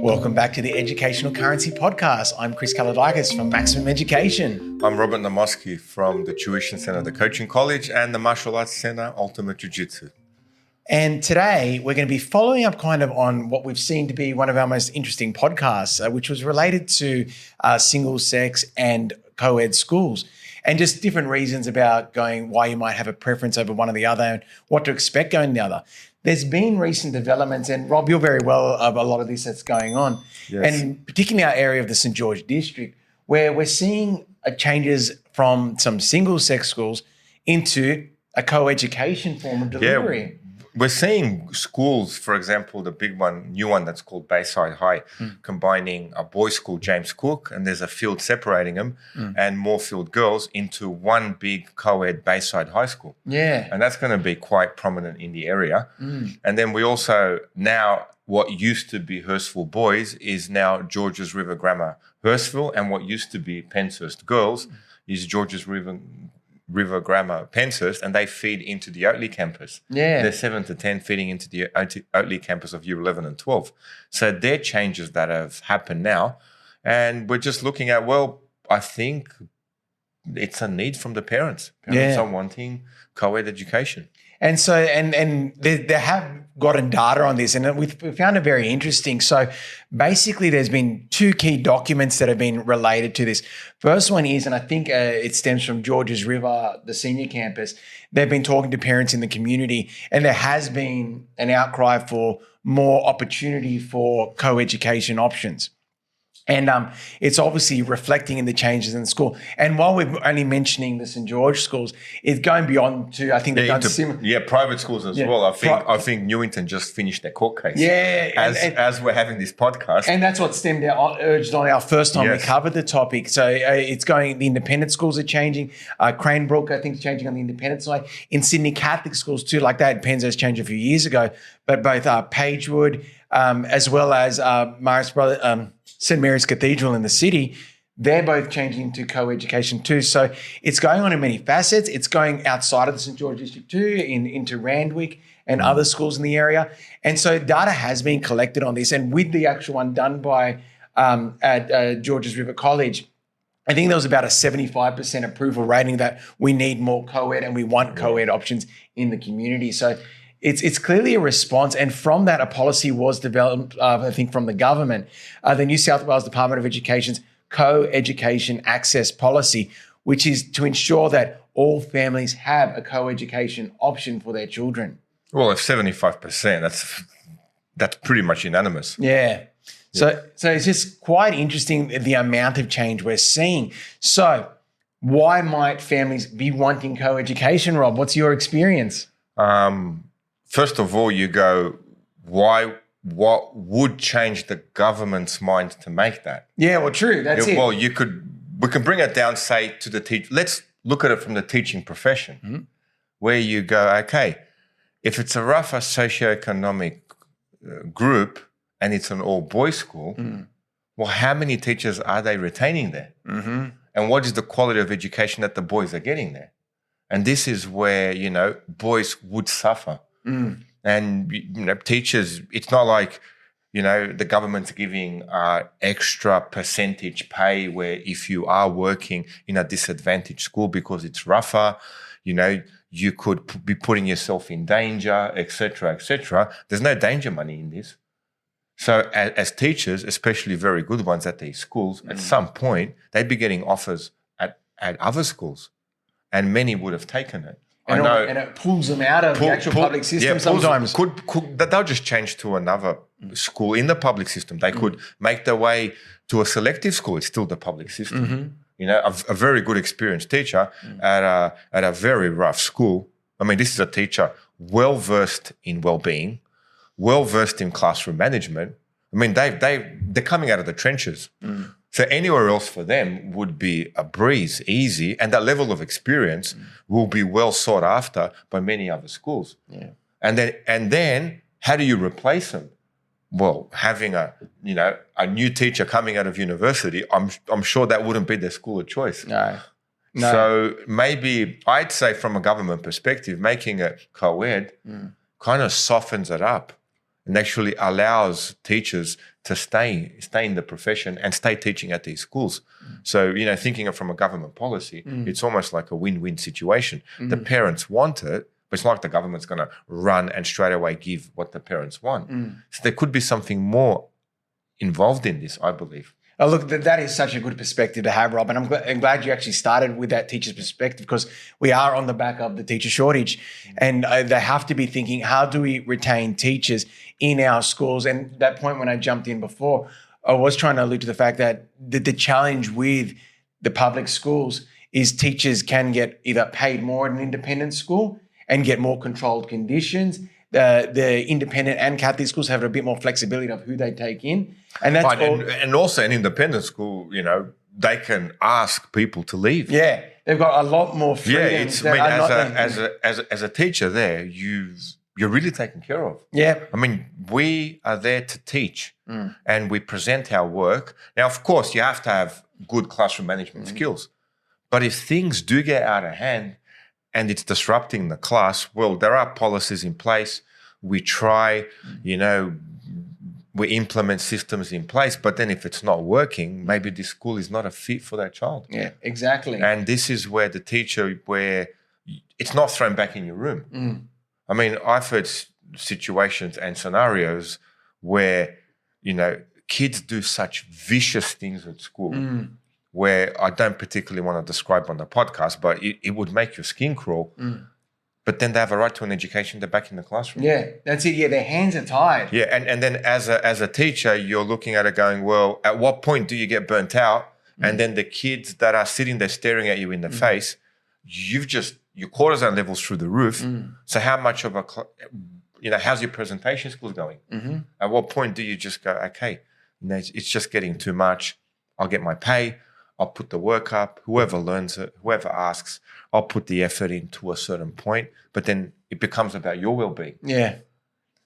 Welcome back to the Educational Currency Podcast. I'm Chris Kalodakis from Maximum Education. I'm Robert Namoski from the Tuition Centre, the Coaching College, and the Martial Arts Centre, Ultimate Jiu-Jitsu. And today we're going to be following up kind of on what we've seen to be one of our most interesting podcasts, which was related to single sex and co-ed schools and just different reasons about going why you might have a preference over one or the other and what to expect going the other. There's been recent developments, and Rob, you're very well of a lot of this that's going on, Yes. and particularly our area of the St. George district, where we're seeing changes from some single-sex schools into a co-education form of delivery. We're seeing schools, for example, the big one, new one that's called Bayside High, combining a boys' school, James Cook, and there's a field separating them, and Moorfield Girls into one big co-ed Bayside High School. Yeah. And that's going to be quite prominent in the area. And then we also, now what used to be Hurstville Boys is now Georges River Grammar Hurstville, and what used to be Penshurst Girls is Georges River Grammar Penshurst, and they feed into the Oatley campus. Yeah. They're 7 to 10 feeding into the Oatley campus of year 11 and 12. So they're changes that have happened now. And we're just looking at, well, I think it's a need from the parents. Parents are wanting co-ed education. And so, and they have gotten data on this, and we found it very interesting. So basically, there's been two key documents that have been related to this. First one is, and I think it stems from Georges River, the senior campus. They've been talking to parents in the community, and there has been an outcry for more opportunity for co-education options. And it's obviously reflecting in the changes in the school. And while we're only mentioning the St. George schools, it's going beyond to, I think they've done similar. Yeah, private schools as well. I think Newington just finished their court case. Yeah. As we're having this podcast. And that's what stemmed out, urged on our first time we Yes. covered the topic. So it's going, the independent schools are changing. Cranebrook, I think, is changing on the independent side. In Sydney Catholic schools too, like that. Penzo's changed a few years ago. But both Pagewood, as well as St. Mary's Cathedral in the city, they're both changing to co-education too. So it's going on in many facets. It's going outside of the St. George District too, into Randwick and other schools in the area. And so data has been collected on this. And with the actual one done by at Georges River College, I think there was about a 75% approval rating that we need more co-ed and we want co-ed options in the community. So it's clearly a response, and from that, a policy was developed, I think, from the government, the New South Wales Department of Education's co-education access policy, which is to ensure that all families have a co-education option for their children. Well, if 75%, that's pretty much unanimous. Yeah. So it's just quite interesting the amount of change we're seeing. So why might families be wanting co-education, Rob? What's your experience? First of all, you go, what would change the government's mind to make that? Yeah, well, true. That's it. Well, we can bring it down, say, to the teacher. Let's look at it from the teaching profession, where you go, okay, if it's a rougher socioeconomic group and it's an all-boys school, well, how many teachers are they retaining there? And what is the quality of education that the boys are getting there? And this is where, boys would suffer. And, teachers, it's not like, the government's giving extra percentage pay where if you are working in a disadvantaged school because it's rougher, you could be putting yourself in danger, et cetera, et cetera. There's no danger money in this. So as teachers, especially very good ones at these schools, at some point, they'd be getting offers at other schools, and many would have taken it. And it pulls them out of the actual public system sometimes. They'll just change to another school in the public system. They could make their way to a selective school. It's still the public system. A very good experienced teacher at a very rough school. I mean, this is a teacher well-versed in well-being, well-versed in classroom management. I mean, they're coming out of the trenches. So anywhere else for them would be a breeze, easy, and that level of experience will be well sought after by many other schools. Yeah. And then how do you replace them? Well, having a new teacher coming out of university, I'm sure that wouldn't be their school of choice. No. So maybe I'd say from a government perspective, making it co-ed kind of softens it up and actually allows teachers to stay in the profession and stay teaching at these schools. So, thinking of from a government policy, it's almost like a win-win situation. The parents want it, but it's not like the government's going to run and straight away give what the parents want. So there could be something more involved in this, I believe. Oh, look, that is such a good perspective to have, Rob. And I'm glad you actually started with that teacher's perspective, because we are on the back of the teacher shortage. And they have to be thinking, how do we retain teachers in our schools? And that point when I jumped in before, I was trying to allude to the fact that the challenge with the public schools is teachers can get either paid more at an independent school and get more controlled conditions. The independent and Catholic schools have a bit more flexibility of who they take in. And that's and also an independent school, they can ask people to leave. Yeah, they've got a lot more freedom. Yeah, as a teacher there, you're really taken care of. Yeah. I mean, we are there to teach and we present our work. Now, of course, you have to have good classroom management skills. But if things do get out of hand and it's disrupting the class, well, there are policies in place. We try, we implement systems in place, but then if it's not working, maybe the school is not a fit for that child. Yeah, exactly. And this is where the teacher, where it's not thrown back in your room. I mean, I've heard situations and scenarios where, kids do such vicious things at school where I don't particularly want to describe on the podcast, but it would make your skin crawl. But then they have a right to an education. They're back in the classroom. Yeah, that's it. Yeah, their hands are tied. Yeah, and then as a teacher, you're looking at it going, well, at what point do you get burnt out? And then the kids that are sitting there staring at you in the face, your cortisol levels through the roof. So how much of how's your presentation skills going? At what point do you just go, okay, it's just getting too much. I'll get my pay. I'll put the work up. Whoever learns it, whoever asks, I'll put the effort in to a certain point. But then it becomes about your well-being. Yeah.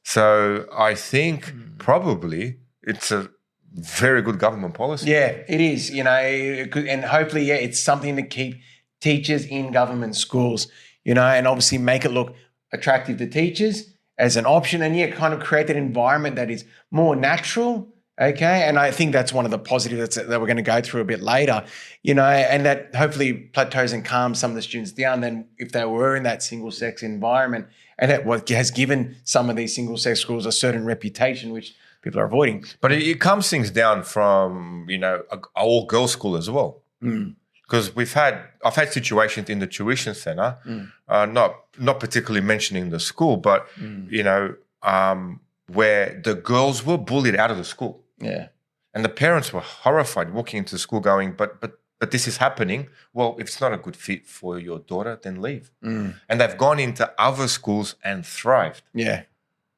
So I think probably it's a very good government policy. Yeah, it is. And hopefully, it's something to keep teachers in government schools. And obviously make it look attractive to teachers as an option, and kind of create that environment that is more natural. Okay, and I think that's one of the positives that we're going to go through a bit later, and that hopefully plateaus and calms some of the students down than if they were in that single-sex environment, and that what has given some of these single-sex schools a certain reputation, which people are avoiding. But it calms things down from, an all-girls school as well. Because I've had situations in the tuition centre, not particularly mentioning the school, but, where the girls were bullied out of the school. Yeah. And the parents were horrified walking into school going, but this is happening. Well, if it's not a good fit for your daughter, then leave. And they've gone into other schools and thrived. Yeah.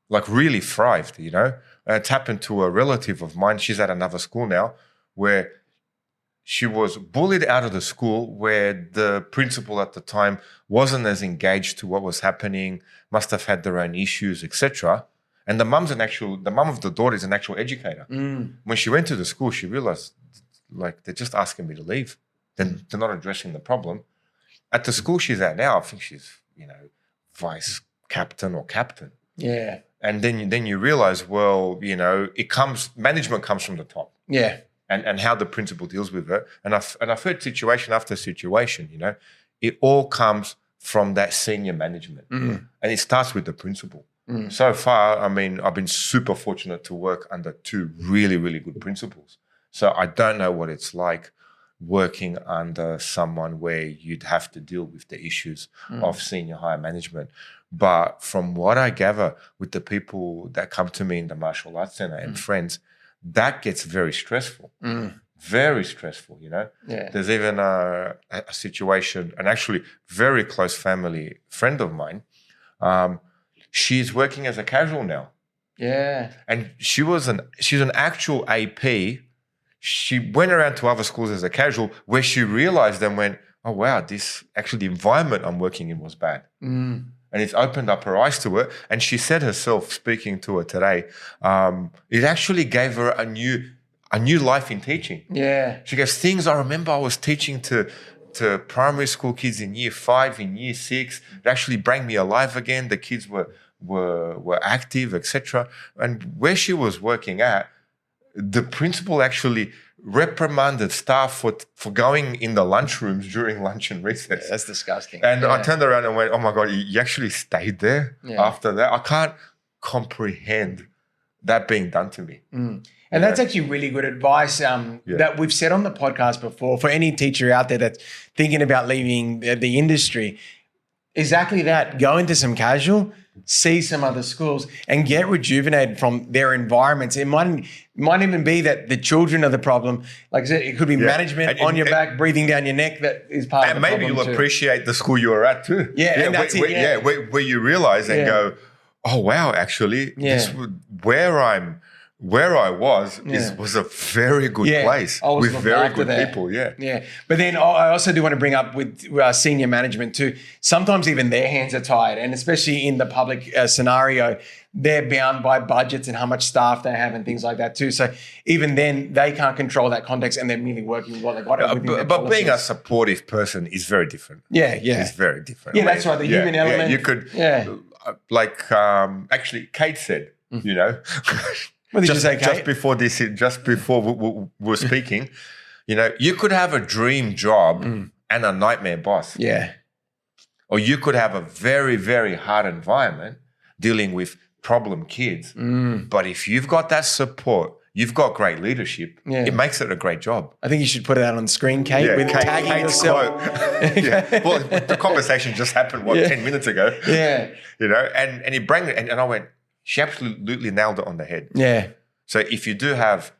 Like really thrived, It's happened to a relative of mine. She's at another school now where she was bullied out of the school, where the principal at the time wasn't as engaged to what was happening, must have had their own issues, etc. And the mum of the daughter is an actual educator. When she went to the school, she realized, they're just asking me to leave. They're not addressing the problem. At the school she's at now, I think she's, vice captain or captain. Yeah. And then you realize, well, management comes from the top. Yeah. And how the principal deals with it. And I've heard situation after situation, it all comes from that senior management. And it starts with the principal. So far, I mean, I've been super fortunate to work under two really, really good principals. So I don't know what it's like working under someone where you'd have to deal with the issues of senior higher management. But from what I gather with the people that come to me in the martial arts center and friends, that gets very stressful. Very stressful, Yeah. There's even a situation, an actually very close family friend of mine, she's working as a casual now. Yeah. And she's an actual AP. She went around to other schools as a casual where she realized and went, oh, wow, the environment I'm working in was bad. And it's opened up her eyes to it. And she said herself, speaking to her today, it actually gave her a new life in teaching. Yeah. She goes, I remember I was teaching to primary school kids in year 5, in year 6. It actually brought me alive again. The kids were were active, etc. And where she was working at, the principal actually reprimanded staff for going in the lunchrooms during lunch and recess. That's disgusting. And I turned around and went, "Oh my God, you actually stayed there after that?" I can't comprehend that being done to me. And that's actually really good advice that we've said on the podcast before for any teacher out there that's thinking about leaving the industry. Exactly that. Go into some casual, see some other schools and get rejuvenated from their environments. It might even be that the children are the problem. Like I said, it could be management on your back, breathing down your neck that is part of the problem. And maybe you'll appreciate the school you were at too. Yeah, and that's it. Where you realize and go, "Oh wow, actually, this where I was was a very good place with very good people." Yeah. But then I also do want to bring up with senior management too. Sometimes even their hands are tied, and especially in the public scenario, they're bound by budgets and how much staff they have and things like that too. So even then, they can't control that context, and they're merely working with what they got. But being a supportive person is very different. Yeah. It's very different. Yeah, that's right. The human element. You could, actually, Kate said, What did you say, Kate? Just before we were speaking, you could have a dream job and a nightmare boss. Yeah. Or you could have a very, very hard environment dealing with problem kids. But if you've got that support, you've got great leadership, it makes it a great job. I think you should put it out on the screen, Kate, with tagging Kate's yourself. Well, the conversation just happened, 10 minutes ago? Yeah. And he brought it, and I went, she absolutely nailed it on the head. Yeah. So if you do have,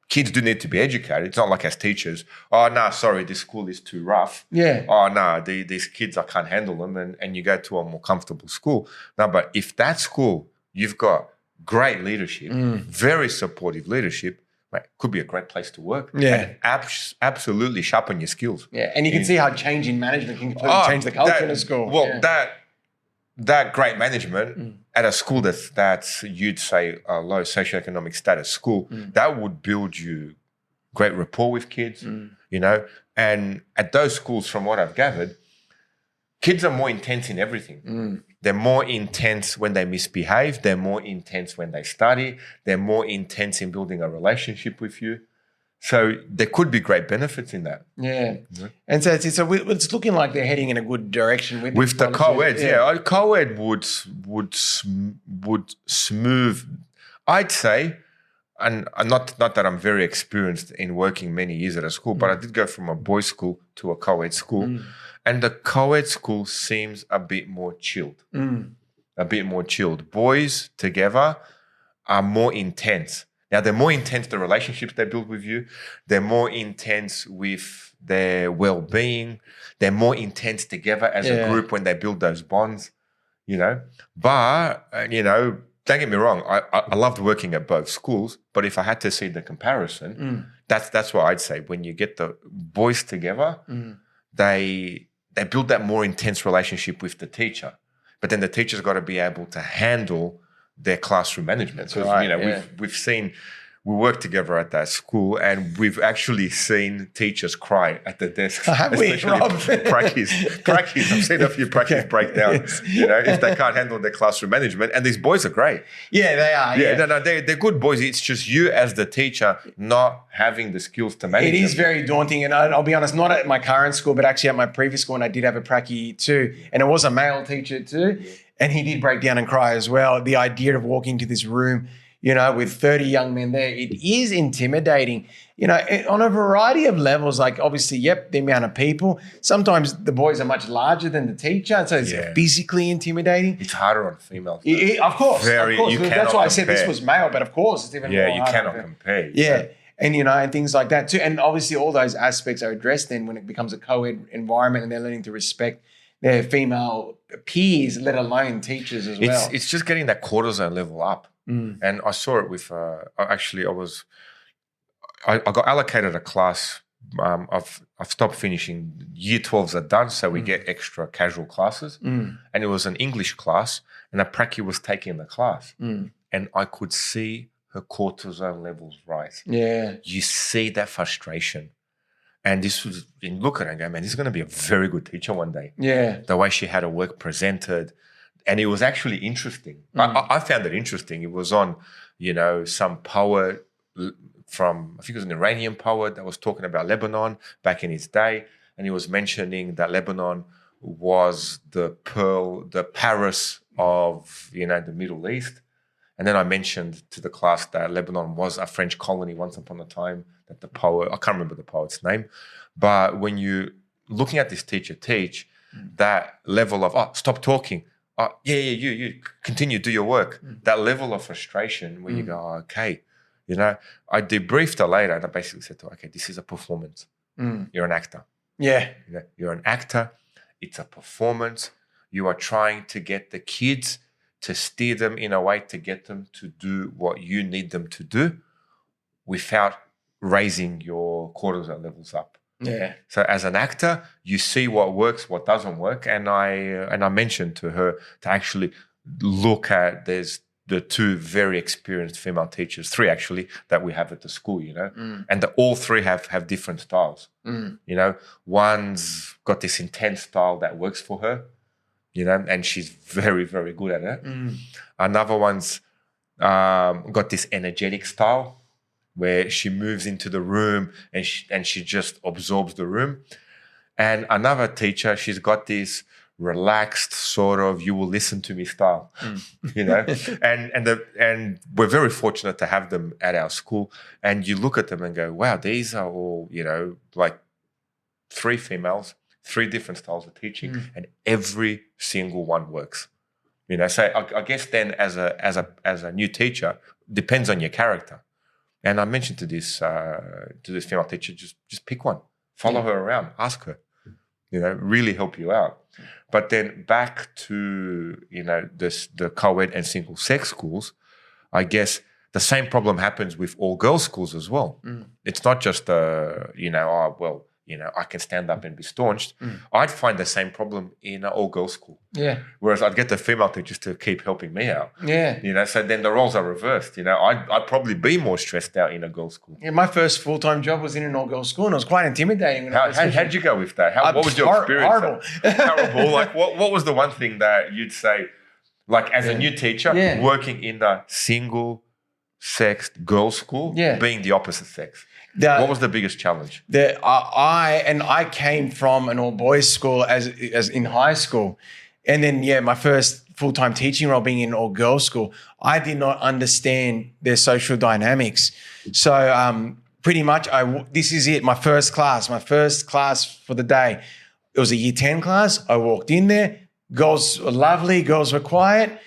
kids do need to be educated. It's not like as teachers, "Oh, no, sorry, this school is too rough." Yeah. "Oh, no, these kids, I can't handle them," and you go to a more comfortable school. No, but if that school, you've got great leadership, very supportive leadership, could be a great place to work. Yeah. And absolutely sharpen your skills. Yeah. And you can see how change in management can completely change the culture in a school. Well, that great management at a school that's you'd say a low socioeconomic status school, that would build you great rapport with kids, And at those schools, from what I've gathered, kids are more intense in everything. They're more intense when they misbehave. They're more intense when they study. They're more intense in building a relationship with you. So there could be great benefits in that. Yeah. And so it's looking like they're heading in a good direction with the co-eds. Yeah, co-ed would smooth. I'd say, and not that I'm very experienced in working many years at a school, but I did go from a boys' school to a co-ed school, and the co-ed school seems a bit more chilled. A bit more chilled. Boys together are more intense. Now, they're more intense, the relationships they build with you. They're more intense with their well-being. They're more intense together as a group when they build those bonds, But, don't get me wrong, I loved working at both schools, but if I had to see the comparison, that's what I'd say. When you get the boys together, they build that more intense relationship with the teacher. But then the teacher's got to be able to handle their classroom management. So, we've seen, we work together at that school, and we've actually seen teachers cry at the desk. Have we, Rob? Prackies. I've seen a few prackies break down, if they can't handle their classroom management. And these boys are great. Yeah, they are. Yeah. No, they're good boys. It's just you as the teacher not having the skills to manage It is very daunting. And I'll be honest, not at my current school, but actually at my previous school, and I did have a prackie too. And it was a male teacher too. Yeah. And he did break down and cry as well. The idea of walking to this room, with 30 young men there, it is intimidating, on a variety of levels. Like obviously, the amount of people. Sometimes the boys are much larger than the teacher, so it's physically intimidating. It's harder on females. Of course. That's why I said this was male, but of course it's even more harder. Yeah, you cannot compare. Yeah. And, and things like that too. And obviously all those aspects are addressed then when it becomes a co-ed environment and they're learning to respect their female peers, let alone teachers as well. It's just getting that cortisol level up. And I saw it with, I got allocated a class. I've stopped finishing. Year 12s are done, so we get extra casual classes. And it was an English class, and a prackie was taking the class. And I could see her cortisol levels rise. Yeah. You see that frustration. And this was, you look at her and go, man, this is going to be a very good teacher one day. Yeah. The way she had her work presented, and it was actually interesting. I found it interesting. It was on, some poet from, I think it was an Iranian poet that was talking about Lebanon back in his day. And he was mentioning that Lebanon was the Paris of, the Middle East. And then I mentioned to the class that Lebanon was a French colony once upon a time, that the poet, I can't remember the poet's name. But when you looking at this teacher teach, that level of, stop talking. You continue, do your work. That level of frustration where you go, okay, I debriefed her later and I basically said to her, okay, this is a performance. You're an actor. Yeah. You're an actor. It's a performance. You are trying to get the kids to steer them in a way to get them to do what you need them to do without raising your cortisol levels up. Yeah. So as an actor, you see what works, what doesn't work. And I mentioned to her to actually look at, there's the two very experienced female teachers, three actually, that we have at the school, and all three have different styles. One's got this intense style that works for her, and she's very, very good at it. Another one's got this energetic style where she moves into the room and she just absorbs the room. And another teacher, she's got this relaxed sort of you will listen to me style, and we're very fortunate to have them at our school. And you look at them and go, wow, these are all, like three females, three different styles of teaching, and every single one works. So I guess then as a new teacher, depends on your character. And I mentioned to this female teacher, just pick one, follow her around, ask her, really help you out. But then back to, the co-ed and single sex schools, I guess the same problem happens with all girls schools as well. It's not just, I can stand up and be staunched. I'd find the same problem in an all-girls school. Yeah. Whereas I'd get the female teachers to keep helping me out. Yeah. So then the roles are reversed. I'd probably be more stressed out in a girls' school. Yeah, my first full-time job was in an all-girls school, and it was quite intimidating. How'd you go with that? What was your experience? Horrible. Horrible. Like, what was the one thing that you'd say, like, as a new teacher, working in the single-sexed girls' school, being the opposite sex? What was the biggest challenge? I came from an all-boys school as in high school. And then, my first full-time teaching role being in an all-girls school, I did not understand their social dynamics. So pretty much, this is it, my first class for the day. It was a year 10 class. I walked in there. Girls were lovely. Girls were quiet.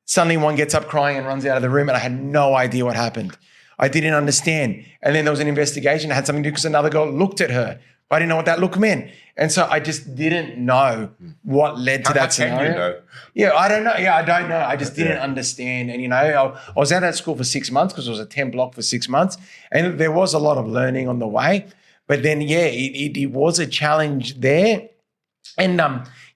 Suddenly one gets up crying and runs out of the room, and I had no idea what happened. I didn't understand. And then there was an investigation. It had something to do because another girl looked at her. I didn't know what that look meant. And so I just didn't know what led to that scenario. How can you know? Yeah, I don't know. Yeah, I don't know. I just didn't understand. And, I was at that school for 6 months because it was a 10 block for 6 months. And there was a lot of learning on the way. But then, it was a challenge there. And,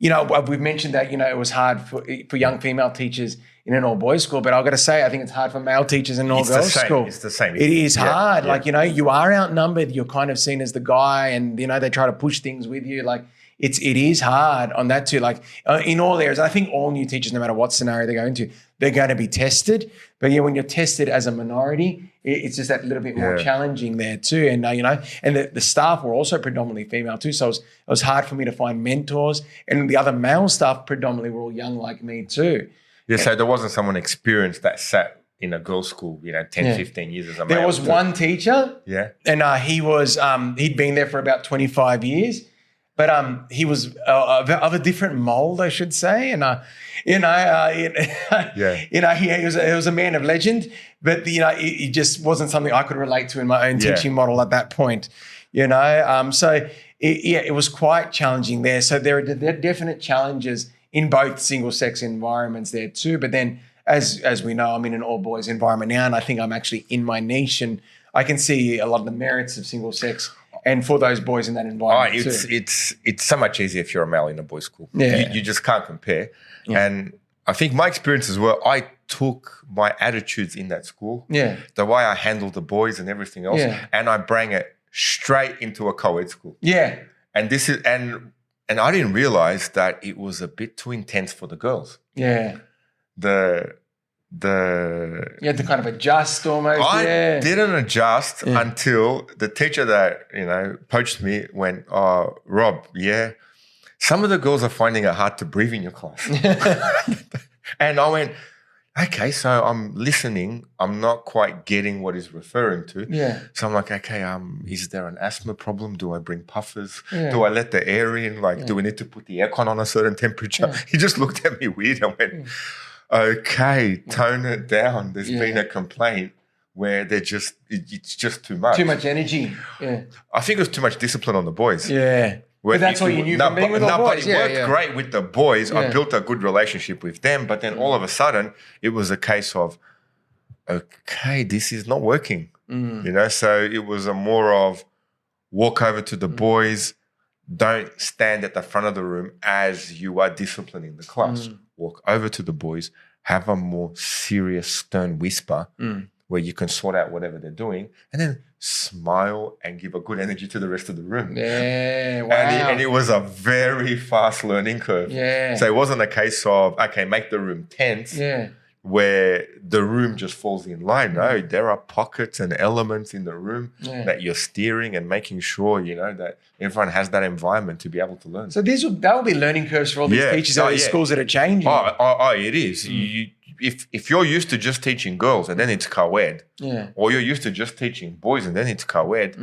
we've mentioned that, it was hard for young female teachers in an all-boys school, but I've got to say, I think it's hard for male teachers in an all-girls school. It's the same. It is hard. Yeah. Like, you are outnumbered. You're kind of seen as the guy, and, they try to push things with you. Like, it is hard on that too. Like, in all areas, I think all new teachers, no matter what scenario they go into, they're going to be tested. But, when you're tested as a minority, it's just that little bit more challenging there too. And, and the staff were also predominantly female too. So it was hard for me to find mentors. And the other male staff predominantly were all young like me too. Yeah, so there wasn't someone experienced that sat in a girls' school, 10, 15 years as a male. There was one teacher. Yeah. And he was, he'd been there for about 25 years. But he was of a different mold, I should say. And, he was a man of legend. But, it just wasn't something I could relate to in my own teaching model at that point, So, it was quite challenging there. So there are definite challenges in both single-sex environments there too. But then, as we know, I'm in an all-boys environment now, and I think I'm actually in my niche, and I can see a lot of the merits of single-sex and for those boys in that environment too. It's so much easier if you're a male in a boys' school. Yeah. You just can't compare. Yeah. And I think my experiences were I took my attitudes in that school, the way I handled the boys and everything else, and I bring it straight into a co-ed school. Yeah. And this is and I didn't realize that it was a bit too intense for the girls. Yeah. The You had to kind of adjust almost. I didn't adjust until the teacher that, poached me went, "Oh, Rob, yeah, some of the girls are finding it hard to breathe in your class." And I went, okay, so I'm listening. I'm not quite getting what he's referring to. Yeah. So I'm like, okay, is there an asthma problem? Do I bring puffers? Yeah. Do I let the air in? Like, do we need to put the aircon on a certain temperature? Yeah. He just looked at me weird and went, okay, tone it down. There's been a complaint where it's just too much. Too much energy. Yeah. I think it was too much discipline on the boys. Yeah. But that's what you knew from being with the boys. But it worked great with the boys. Yeah. I built a good relationship with them. But then all of a sudden, it was a case of, okay, this is not working. So it was a more of walk over to the boys. Don't stand at the front of the room as you are disciplining the class. Walk over to the boys. Have a more serious, stern whisper where you can sort out whatever they're doing, and then smile and give a good energy to the rest of the room. Yeah, wow. And it was a very fast learning curve. Yeah. So it wasn't a case of, okay, make the room tense where the room just falls in line. No, there are pockets and elements in the room that you're steering and making sure, that everyone has that environment to be able to learn. So that will be learning curves for all these teachers at these schools that are changing. Oh, it is. If you're used to just teaching girls and then it's co-ed, or you're used to just teaching boys and then it's co-ed,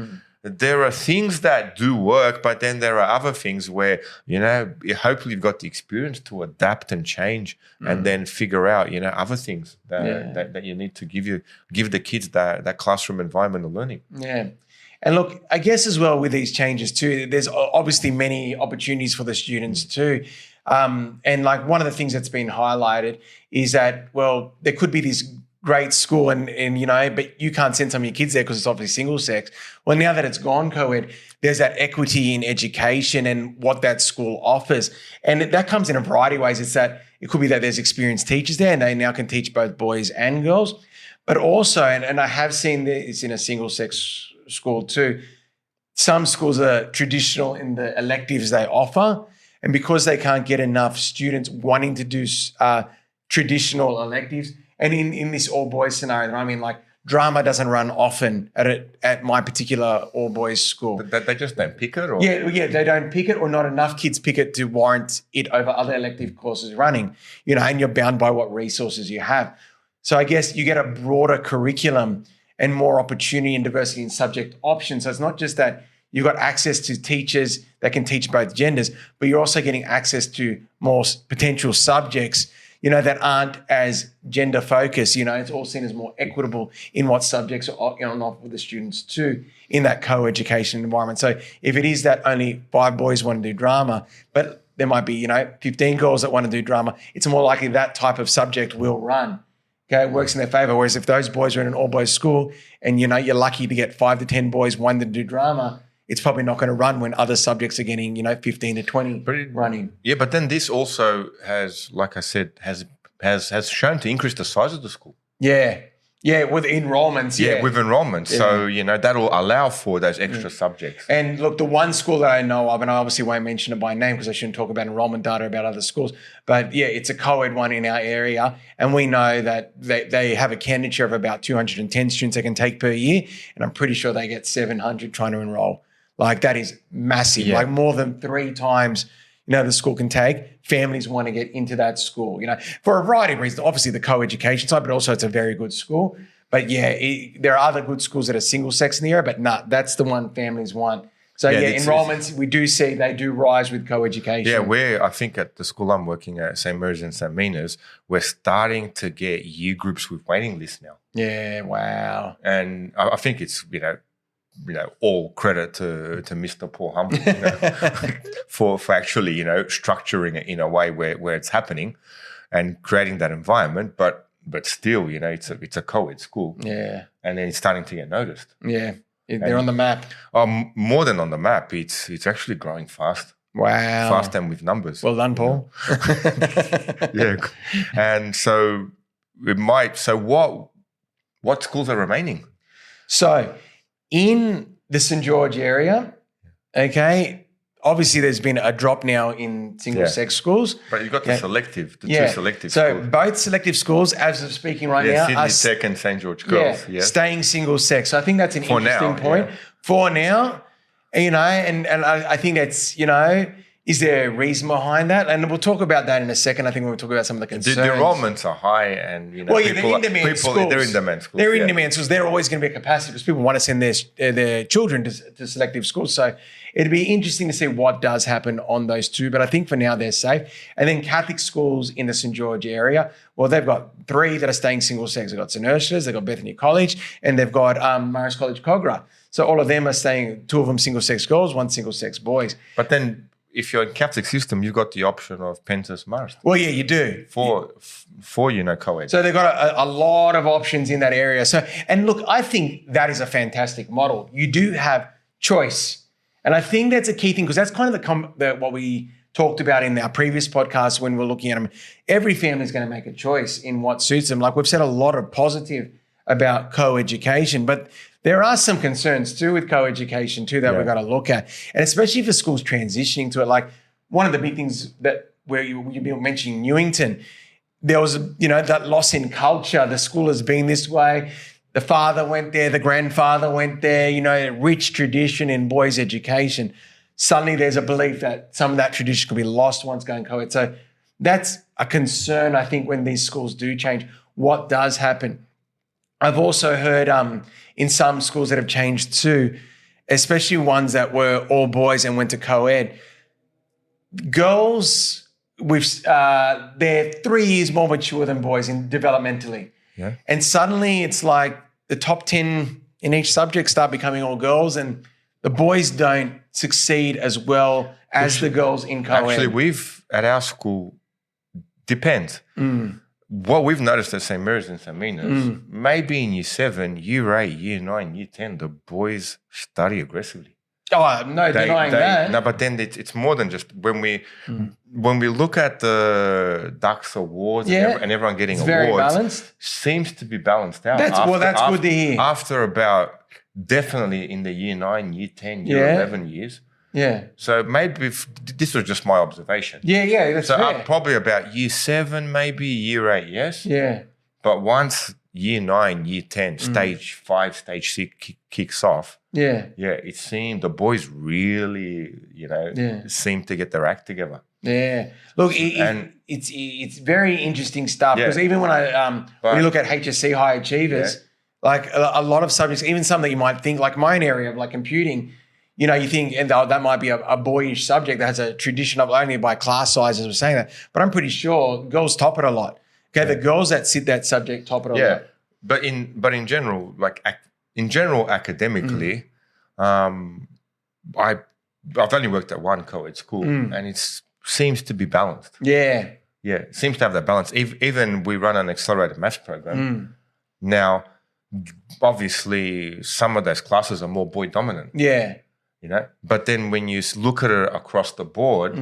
there are things that do work, but then there are other things where, hopefully you've got the experience to adapt and change and then figure out, other things that you need to give the kids that classroom environment of learning. Yeah. And look, I guess as well with these changes too, there's obviously many opportunities for the students too. And like one of the things that's been highlighted is that, well, there could be this great school and but you can't send some of your kids there because it's obviously single sex. Well, now that it's gone co-ed, there's that equity in education and what that school offers. And that comes in a variety of ways. It could be that there's experienced teachers there and they now can teach both boys and girls. But also, and I have seen this in a single sex school too, some schools are traditional in the electives they offer. And because they can't get enough students wanting to do traditional electives, and in this all-boys scenario, I mean, like drama doesn't run often at my particular all-boys school. They just don't pick it? Or? Yeah, they don't pick it, or not enough kids pick it to warrant it over other elective courses running, and you're bound by what resources you have. So I guess you get a broader curriculum and more opportunity and diversity in subject options. So it's not just that you've got access to teachers that can teach both genders, but you're also getting access to more potential subjects, that aren't as gender focused. It's all seen as more equitable in what subjects are on offer for the students too in that co-education environment. So if it is that only 5 boys want to do drama, but there might be, 15 girls that want to do drama, it's more likely that type of subject will run. Okay, it works in their favor. Whereas if those boys are in an all-boys school and, you're lucky to get 5 to 10 boys wanting to do drama, it's probably not going to run when other subjects are getting, 15 to 20 running. Yeah, but then this also has, like I said, has shown to increase the size of the school. Yeah. Yeah, with enrollments. Yeah, with enrollments. Yeah. So, that'll allow for those extra subjects. And look, the one school that I know of, and I obviously won't mention it by name because I shouldn't talk about enrollment data about other schools, but yeah, it's a co-ed one in our area. And we know that they have a candidature of about 210 students they can take per year. And I'm pretty sure they get 700 trying to enroll. Like that is massive, like more than 3 times, the school can take. Families want to get into that school, for a variety of reasons. Obviously the co-education side, but also it's a very good school. But there are other good schools that are single sex in the area, but that's the one families want. So enrollments, we do see they do rise with co-education. Yeah, I think at the school I'm working at, St. Mary's and St. Mina's, we're starting to get year groups with waiting lists now. Yeah, wow. And I think it's, all credit to Mr. Paul Humble for actually, structuring it in a way where it's happening and creating that environment. But still, it's a co-ed school. Yeah. And then it's starting to get noticed. Yeah. They're on the map. More than on the map, it's actually growing fast. Wow. Fast and with numbers. Well done, Paul. Yeah. And so what schools are remaining? So in the St. George area, okay, obviously there's been a drop now in single-sex schools. But you've got the selective, two selective so schools. both selective schools, as of speaking right now, Sydney are Tech and St. George Girls. staying single-sex. So I think that's an interesting point. Yeah. For now, and I think that's, is there a reason behind that? And we'll talk about that in a second. I think when we talk about some of the concerns. The enrollments are high and, they're in demand schools. They're in demand schools. They're in demand schools. They're always going to be a capacity because people want to send their children to selective schools. So it'd be interesting to see what does happen on those two. But I think for now they're safe. And then Catholic schools in the St. George area, well, they've got 3 that are staying single sex. They've got St. Ursula's, they've got Bethany College, and they've got Morris College Cogra. So all of them are staying, 2 of them single sex girls, 1 single sex boys. But then if you're in Catholic system, you've got the option of Penshurst Marsden. Well, yeah, you do. For co-ed. So they've got a lot of options in that area. So, and look, I think that is a fantastic model. You do have choice. And I think that's a key thing because that's kind of what we talked about in our previous podcast when we're looking at them. Every family is going to make a choice in what suits them. Like we've said a lot of positive about co-education, but there are some concerns too with co-education too that we've got to look at. And especially for schools transitioning to it, like one of the big things that where you've been mentioning Newington, there was, that loss in culture. The school has been this way. The father went there, the grandfather went there, rich tradition in boys' education. Suddenly there's a belief that some of that tradition could be lost once going co-ed. So that's a concern, I think, when these schools do change. What does happen? I've also heard in some schools that have changed too, especially ones that were all boys and went to co-ed, girls, they're 3 years more mature than boys developmentally. Yeah. And suddenly it's like the top 10 in each subject start becoming all girls and the boys don't succeed as well as the girls in co-ed. Actually, at our school, depends. What we've noticed at St. Mary's and St. Mina's, maybe in year 7, year 8, year 9, year 10, the boys study aggressively. Oh, no denying that. No, but then it's more than just when we look at the Dux Awards and everyone getting awards, very balanced. Seems to be balanced out. That's good to hear. After about definitely in the year 9, year 10, year 11 years. Yeah. So maybe this was just my observation. Yeah, that's fair. Probably about year 7, maybe year 8, yes. Yeah. But once year 9, year 10, stage 5, stage 6 kicks off. Yeah. Yeah, it seemed the boys really, seem to get their act together. Yeah. Look, it's very interesting stuff because even when when you look at HSC high achievers, like a lot of subjects, even some that you might think, like my own area of like computing, you think and that might be a boyish subject that has a tradition of only by class sizes. We're saying that, but I'm pretty sure girls top it a lot. Okay, the girls that sit that subject top it a lot. Yeah, but in general, academically, I've only worked at one co-ed school, and it seems to be balanced. Yeah, it seems to have that balance. Even we run an accelerated maths program now. Obviously, some of those classes are more boy dominant. Yeah. But then when you look at it across the board,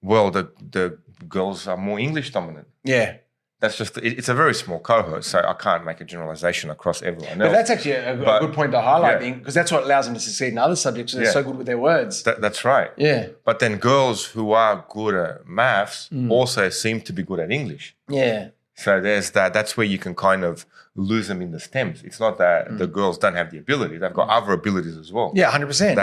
well, the girls are more English dominant. Yeah. That's just, it's a very small cohort, so I can't make a generalization across everyone else. But that's actually a good point to highlight, because that's what allows them to succeed in other subjects. They're so good with their words. That's right. Yeah. But then girls who are good at maths also seem to be good at English. Yeah. So there's that. That's where you can kind of lose them in the stems. It's not that the girls don't have the ability; they've got other abilities as well. Yeah, 100%.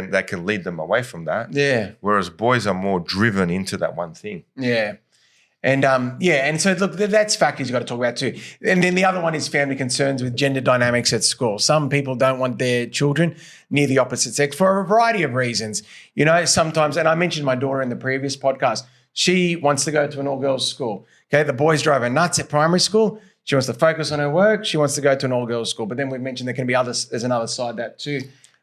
That can lead them away from that. Yeah. Whereas boys are more driven into that one thing. Yeah. And so look, that's factors you've got to talk about too. And then the other one is family concerns with gender dynamics at school. Some people don't want their children near the opposite sex for a variety of reasons. Sometimes, and I mentioned my daughter in the previous podcast, she wants to go to an all-girls school. Okay, the boys drive her nuts at primary school. She wants to focus on her work. She wants to go to an all-girls school. But then we've mentioned there can be there's another side that too,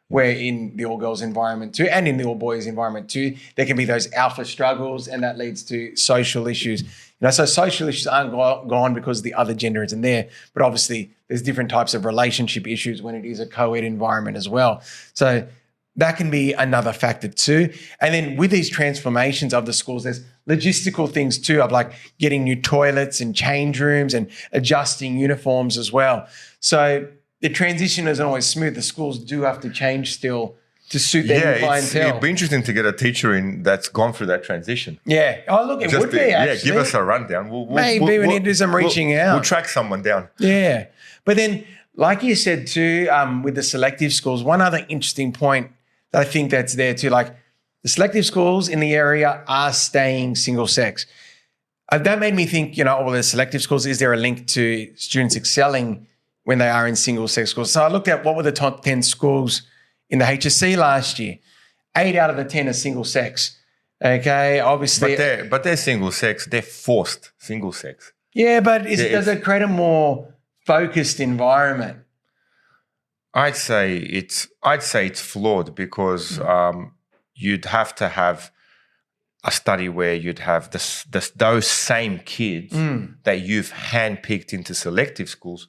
where in the all-girls environment too, and in the all-boys environment too, there can be those alpha struggles, and that leads to social issues. So social issues aren't gone because the other gender isn't there, but obviously there's different types of relationship issues when it is a co-ed environment as well. So that can be another factor too. And then with these transformations of the schools, there's logistical things too, of like getting new toilets and change rooms and adjusting uniforms as well. So the transition isn't always smooth. The schools do have to change still to suit their clientele. It'd be interesting to get a teacher in that's gone through that transition. Yeah. Oh, look, it would be actually. Yeah, give us a rundown. Maybe we need to do some reaching out. We'll track someone down. Yeah. But then, like you said too, with the selective schools, one other interesting point that I think that's there too, like the selective schools in the area are staying single sex. That made me think, all the selective schools, is there a link to students excelling when they are in single sex schools? So I looked at what were the top 10 schools in the HSC last year. 8 out of the 10 are single sex. Okay, obviously. But they're single sex. They're forced single sex. Yeah, but does it create a more focused environment? I'd say it's flawed because you'd have to have a study where you'd have those same kids that you've handpicked into selective schools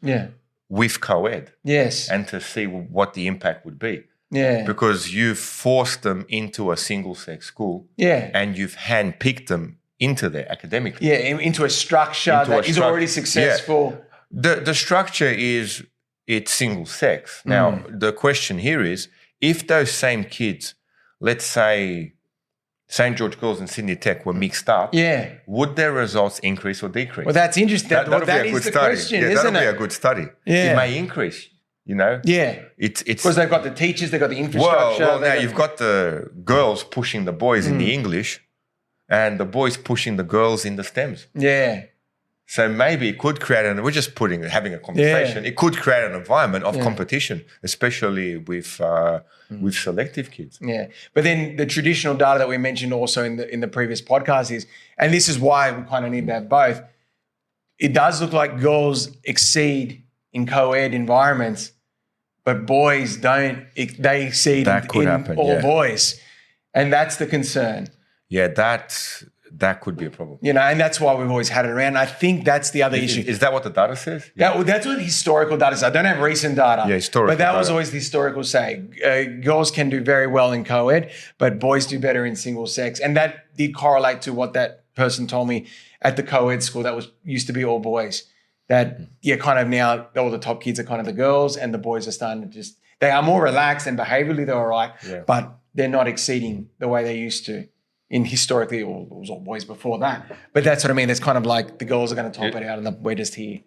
with co-ed. Yes. And to see what the impact would be. Yeah. Because you've forced them into a single-sex school. Yeah. And you've handpicked them into there academically. Yeah, into a structure that is already successful. Yeah. The structure is it's single-sex. Now, the question here is, if those same kids, let's say St. George Girls and Sydney Tech were mixed up, would their results increase or decrease? Well, that's interesting. That is the question, isn't it? That'll be a good study. Yeah. It may increase, Yeah. It's because they've got the teachers, they've got the infrastructure. Well, now you've got the girls pushing the boys in the English and the boys pushing the girls in the STEMs. Yeah. So maybe it could create, and we're just having a conversation. It could create an environment of competition, especially with selective kids. Yeah, but then the traditional data that we mentioned also in the previous podcast is, and this is why we kind of need to have both. It does look like girls exceed in co-ed environments, but boys don't. They exceed in all boys, and that's the concern. Yeah, that could be a problem. And that's why we've always had it around. I think that's the other issue. Is that what the data says? Yeah. That's what historical data says. I don't have recent data. Yeah, historical But that was always the historical say. Girls can do very well in co-ed, but boys do better in single sex. And that did correlate to what that person told me at the co-ed school that used to be all boys. That, kind of now all the top kids are kind of the girls and the boys are starting to they are more relaxed and behaviorally they're all right, but they're not exceeding the way they used to. Historically, it was all boys before that. But that's what I mean. It's kind of like the girls are going to top it out and we're just here.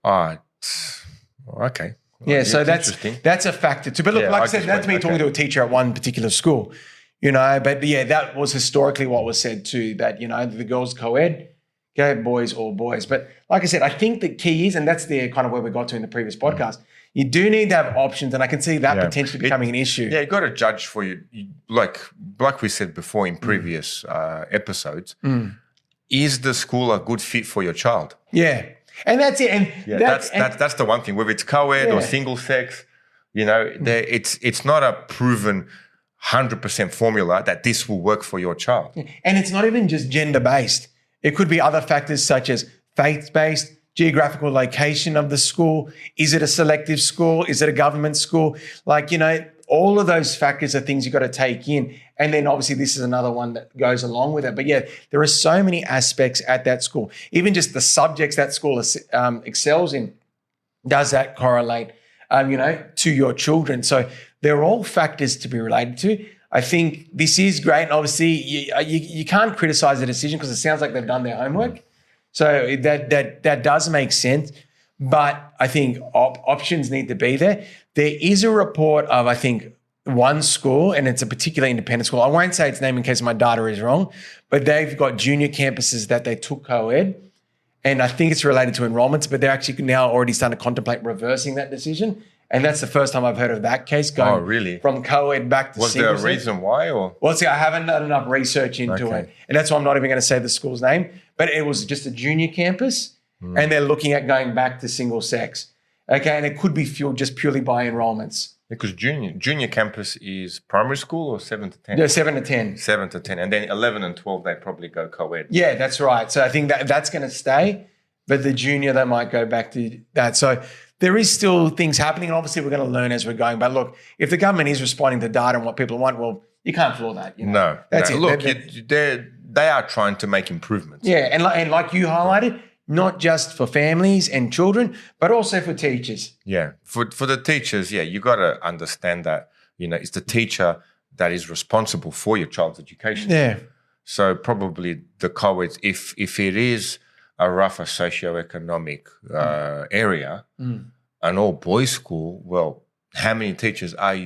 Okay. Yeah, so that's a factor too. But look, like I said, that's me talking to a teacher at one particular school, But that was historically what was said too, that, the girls co-ed, boys, all boys. But like I said, I think the key is, and that's the kind of where we got to in the previous podcast, you do need to have options, and I can see that potentially becoming an issue. Yeah, you got to judge for you, like we said before in previous episodes. Is the school a good fit for your child? Yeah, and that's it. And that's the one thing. Whether it's co-ed or single sex, it's not a proven 100% formula that this will work for your child. And it's not even just gender based. It could be other factors such as faith based. Geographical location of the school. Is it a selective school? Is it a government school? All of those factors are things you've got to take in. And then obviously this is another one that goes along with it. But there are so many aspects at that school. Even just the subjects that school excels in, does that correlate, to your children? So they're all factors to be related to. I think this is great. And obviously you can't criticize the decision because it sounds like they've done their homework. So that does make sense, but I think options need to be there. There is a report of, I think, one school, and it's a particular independent school. I won't say its name in case my data is wrong, but they've got junior campuses that they took co-ed, and I think it's related to enrollments, but they're actually now already starting to contemplate reversing that decision. And that's the first time I've heard of that case going from co-ed back to single sex. Was there a reason why? Well, see, I haven't done enough research into it. And that's why I'm not even going to say the school's name. But it was just a junior campus and they're looking at going back to single sex. Okay, and it could be fueled just purely by enrollments. Because junior campus is primary school or 7 to 10? Yeah, 7 to 10. 7 to 10. And then 11 and 12, they probably go co-ed. Yeah, that's right. So I think that's going to stay. But the junior, they might go back to that. So there is still things happening, and obviously we're going to learn as we're going. But look, if the government is responding to data and what people want, well, you can't flaw that. No, that's it. Look, they are trying to make improvements. Yeah, and like you highlighted, not just for families and children, but also for teachers. Yeah, for the teachers, you got to understand that It's the teacher that is responsible for your child's education. Yeah. So probably the co-eds, if it is a rougher socioeconomic area, an all-boys school, well, how many teachers are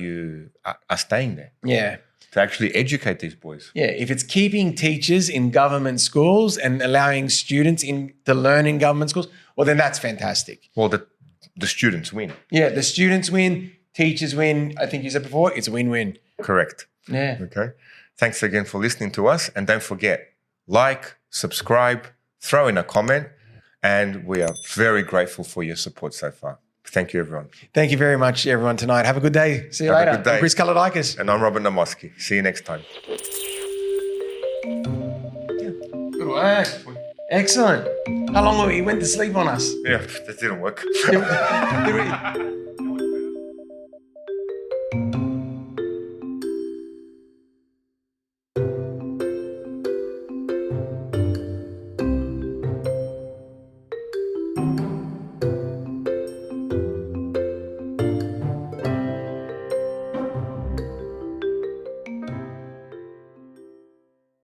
staying there? Yeah. To actually educate these boys. Yeah, if it's keeping teachers in government schools and allowing students to learn in government schools, well, then that's fantastic. Well, the students win. Yeah, the students win, teachers win. I think you said before, it's a win-win. Correct. Yeah. Okay. Thanks again for listening to us. And don't forget, like, subscribe, throw in a comment, and we are very grateful for your support so far. Thank you, everyone. Thank you very much, everyone, tonight. Have a good day. See you Have a later. good day. I'm Chris Kalodikis. And I'm Robert Namoski. See you next time. Good work. Excellent. How long were you went to sleep on us? Yeah, that didn't work. Did we-